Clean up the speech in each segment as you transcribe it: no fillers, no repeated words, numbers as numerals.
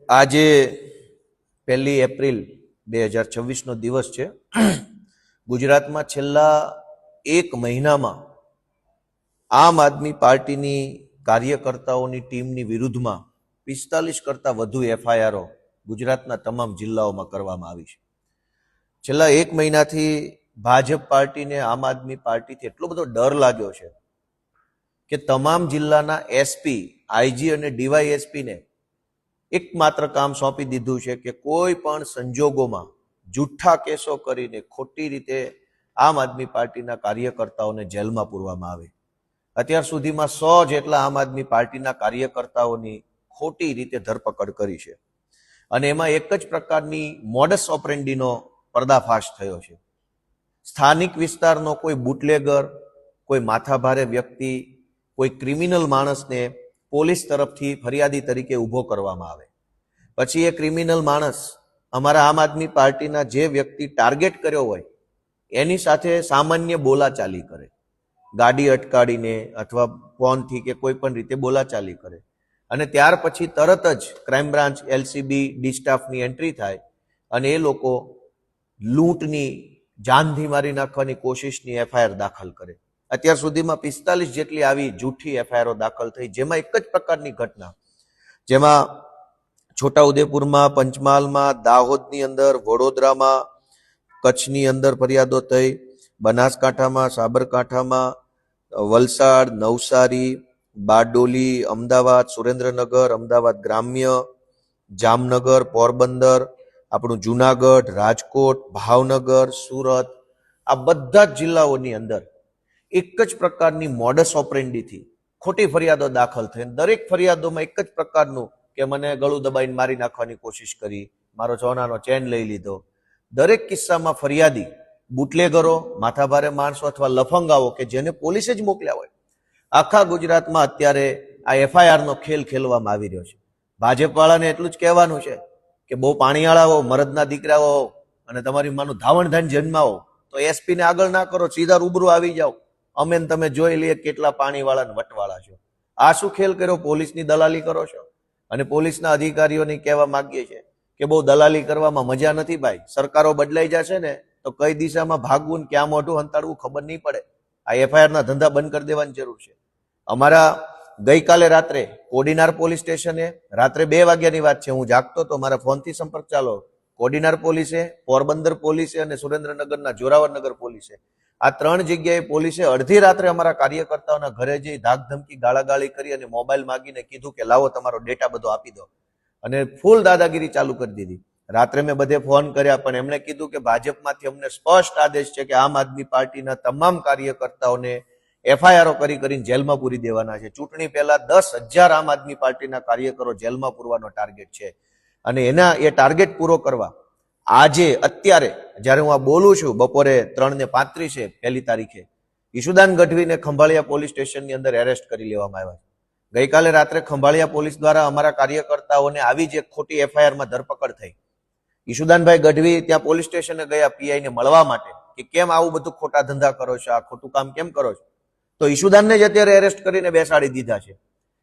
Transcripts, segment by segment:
આજે 1 એપ્રિલ 2026 નો દિવસ છે। ગુજરાતમાં છેલ્લા 1 મહિનામાં આમ આદમી પાર્ટીની કાર્યકર્તાઓની ટીમની વિરુદ્ધમાં 45 કરતા વધુ એફઆઈઆરો ગુજરાતના તમામ જિલ્લાઓમાં કરવામાં આવી છે। છેલ્લા 1 મહિનાથી ભાજપ પાર્ટીને આમ આદમી પાર્ટીથી એટલો બધો ડર લાગ્યો છે કે તમામ જિલ્લાના એસપી, આઈજી અને ડીવાયએસપીને એકમાત્ર કામ સોંપી દીધું છે કે કોઈ પણ સંજોગોમાં જૂઠા કેસો કરીને ખોટી રીતે આમ આદમી પાર્ટીના કાર્યકર્તાઓને જેલમાં પૂરવામાં આવે। અત્યાર સુધીમાં 100 જેટલા આમ આદમી પાર્ટીના કાર્યકર્તાઓની ખોટી રીતે ધરપકડ કરી છે અને એમાં એક જ પ્રકારની મોડસ ઓપરેન્ડીનો પર્દાફાશ થયો છે। સ્થાનિક વિસ્તારનો કોઈ બુટલેગર, કોઈ માથાભારે વ્યક્તિ, કોઈ ક્રિમિનલ માણસને પોલીસ તરફથી ફરિયાદી તરીકે ઊભો કરવામાં આવે, પછી એ ક્રિમિનલ માણસ અમારા આમ આદમી પાર્ટીના જે વ્યક્તિ ટાર્ગેટ કર્યો હોય એની સાથે સામાન્ય બોલાચાલી કરે, ગાડી અટકાડીને અથવા ફોનથી કે કોઈ પણ રીતે બોલાચાલી કરે અને ત્યાર પછી તરત જ ક્રાઇમ બ્રાન્ચ, એલસીબી, ડી સ્ટાફની એન્ટ્રી થાય અને એ લોકો લૂંટની, જાનથી મારી નાખવાની કોશિશની એફઆઈઆર દાખલ કરે। અત્યાર સુધીમાં 45 જેટલી આવી જૂઠી એફઆઈઆરો દાખલ થઈ, જેમાં એક જ પ્રકારની ઘટના, જેમાં છોટાઉદેપુરમાં, પંચમહાલમાં, દાહોદની અંદર, વડોદરામાં, કચ્છની અંદર ફરિયાદો થઈ, બનાસકાંઠામાં, સાબરકાંઠામાં, વલસાડ, નવસારી, બારડોલી, અમદાવાદ, સુરેન્દ્રનગર, અમદાવાદ ગ્રામ્ય, જામનગર, પોરબંદર, આપણું જુનાગઢ, રાજકોટ, ભાવનગર, સુરત, આ બધા જ જિલ્લાઓની અંદર એક જ પ્રકારની મોડસ ઓપરેન્ડીથી ખોટી ફરિયાદો દાખલ થઈ। દરેક ફરિયાદોમાં એક જ પ્રકારનું કે મને ગળું દબાઈને મારી નાખવાની કોશિશ કરી, મારો સોનાનો ચેન લઈ લીધો। દરેક કિસ્સામાં ફરિયાદી બુટલેગરો, માથાભારે માણસો અથવા લફંગાઓ કે જેને પોલીસે જ મોકલ્યા હોય। આખા ગુજરાતમાં અત્યારે આ એફઆઈઆરનો ખેલ ખેલવામાં આવી રહ્યો છે। ભાજપવાળાને એટલું જ કહેવાનું છે કે બહુ પાણીવાળા હો, મરદના દીકરા હો અને તમારી માનું ધાવણ ધાન જન્માવો તો એસપીને આગળ ના કરો, સીધા રૂબરૂ આવી જાઓ, અમે તમે જોઈ લઈએ કેટલા પાણીવાળા ને વટવાળા છો। આ શું ખેલ કર્યો? પોલીસની દલાલી કરો છો। અને પોલીસના અધિકારીઓને કહેવા માંગીએ છીએ કે બહુ દલાલી કરવામાં મજા નથી ભાઈ। સરકારો બદલાઈ જશે ને તો કઈ દિશામાં ભાગવું, ક્યાં મોઢું હંતાડવું ખબર નહીં પડે। આ એફઆઈઆરના ધંધા બંધ કરી દેવાની જરૂર છે। અમારા ગઈકાલે રાત્રે કોડીનાર પોલીસ સ્ટેશને, રાત્રે 2 વાગ્યાની વાત છે, હું જાગતો તો, મારા ફોનથી સંપર્ક ચાલો, કોડીનાર પોલીસે, પોરબંદર પોલીસે અને સુરેન્દ્રનગરના જોરાવરનગર પોલીસે, આ 3 જગ્યાએ પોલીસે અડધી રાત્રે અમારા કાર્યકર્તાઓના ઘરે જઈ ધાકધમકી, ગાળાગાળી કરી અને મોબાઈલ માગીને કીધું કે લાવો તમારો ડેટા બધો આપી દો અને ફૂલ દાદાગીરી ચાલુ કરી દીધી। રાત્રે મેં બધે ફોન કર્યા પણ એમણે કીધું કે ભાજપમાંથી અમને સ્પષ્ટ આદેશ છે કે આમ આદમી પાર્ટીના તમામ કાર્યકર્તાઓને એફઆઈઆરો કરીને જેલમાં પૂરી દેવાના છે। ચૂંટણી પહેલા 10,000 આમ આદમી પાર્ટીના કાર્યકરો જેલમાં પૂરવાનો ટાર્ગેટ છે અને એના એ ટાર્ગેટ પૂરો કરવા આજે અત્યારે જ્યારે હું આ બોલું છું બપોરે 3:35 1 તારીખે ઈશુદાન ગઢવીને ખંભાળિયા પોલીસ સ્ટેશનની અંદર એરેસ્ટ કરી લેવામાં આવ્યા છે। ગઈકાલે રાત્રે ખંભાળિયા પોલીસ દ્વારા અમારા કાર્યકર્તાઓને આવી જ એક ખોટી એફઆઈઆરમાં ધરપકડ થઈ। ઈશુદાનભાઈ ગઢવી ત્યાં પોલીસ સ્ટેશને ગયા પીઆઈને મળવા માટે કે કેમ આવું બધું ખોટા ધંધા કરો છો, આ ખોટું કામ કેમ કરો છો, તો ઈશુદાનને જ અત્યારે એરેસ્ટ કરીને બેસાડી દીધા છે।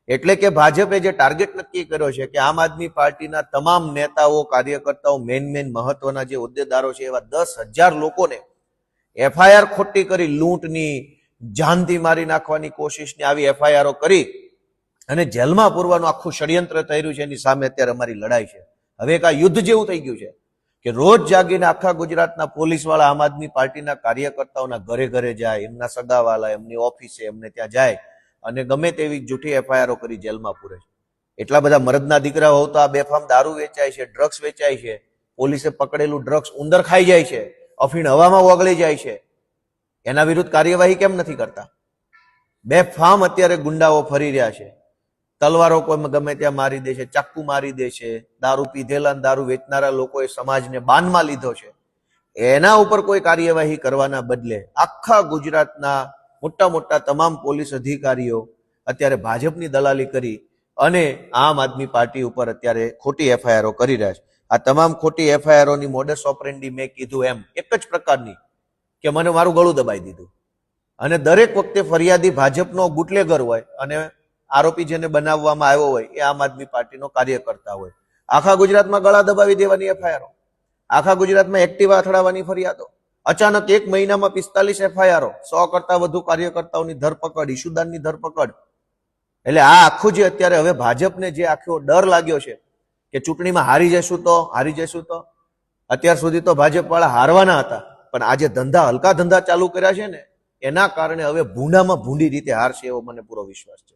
એટલે કે ભાજપે જે ટાર્ગેટ નક્કી કર્યો છે કે આમ આદમી પાર્ટીના તમામ નેતાઓ, કાર્યકર્તાઓ, મેન મહત્વના જે હોદ્દેદારો છે એવા 10,000 લોકોને એફઆઈઆર ખોટી કરી, લૂંટની, જાનથી મારી નાખવાની કોશિશની આવી એફઆઈઆરો કરી અને જેલમાં પૂરવાનું આખું ષડયંત્ર થઈ રહ્યું છે। એની સામે અત્યારે અમારી લડાઈ છે। હવે એક આ યુદ્ધ જેવું થઈ ગયું છે કે રોજ જાગીને આખા ગુજરાતના પોલીસવાળા આમ આદમી પાર્ટીના કાર્યકર્તાઓના ઘરે ઘરે જાય, એમના સગાવાલા, એમની ઓફિસે, એમને ત્યાં જાય અને ગમે તેવી જૂઠી એફઆઈઆરો કરી જેલમાં પૂરે છે। એટલા બધા મરદના દીકરા હોવ તો આ બેફામ દારૂ વેચાય છે, ડ્રગ્સ વેચાય છે, પોલીસે પકડેલું ડ્રગ્સ ઉંદર ખાઈ જાય છે, અફીણ હવામાં ઓગળી જાય છે, એના વિરુદ્ધ કાર્યવાહી કેમ નથી કરતા? બેફામ અત્યારે ગુંડાઓ ફરી રહ્યા છે, તલવારો કોઈ ગમે ત્યાં મારી દે છે, ચાકુ મારી દે છે, દારૂ પીધેલા, દારૂ વેચનારા લોકોએ સમાજને બાનમાં લીધો છે। એના ઉપર કોઈ કાર્યવાહી કરવાના બદલે આખા ગુજરાતના મોટા તમામ પોલીસ અધિકારીઓ અત્યારે ભાજપની દલાલી કરી અને આમ આદમી પાર્ટી ઉપર અત્યારે ખોટી એફઆઈઆરો કરી રહ્યા છે। આ તમામ ખોટી એફઆઈઆરોની મોડસ ઓપરેન્ડી મેં કીધું એમ એક જ પ્રકારની કે મને મારું ગળું દબાઈ દીધું અને દરેક વખતે ફરિયાદી ભાજપનો બુટલેગર હોય અને આરોપી જેને બનાવવામાં આવ્યો હોય એ આમ આદમી પાર્ટીનો કાર્યકર્તા હોય. આખા ગુજરાતમાં ગળા દબાવી દેવાની એફઆઈઆરો, આખા ગુજરાતમાં એક્ટિવા અથડાવવાની ફરિયાદો, અચાનક એક મહિનામાં 45 એફઆઈઆરો, 100 કરતા વધુ કાર્યકર્તાઓની ધરપકડ, ઈશુદાનની ધરપકડ. એટલે આ આખું જે અત્યારે હવે ભાજપને જે આખો ડર લાગ્યો છે કે ચૂંટણીમાં હારી જશું તો અત્યાર સુધી તો ભાજપ વાળા હારવાના હતા, પણ આ જે ધંધા હલકા ધંધા ચાલુ કર્યા છે ને એના કારણે હવે ભૂંડામાં ભૂંડી રીતે હારશે એવો મને પૂરો વિશ્વાસ છે.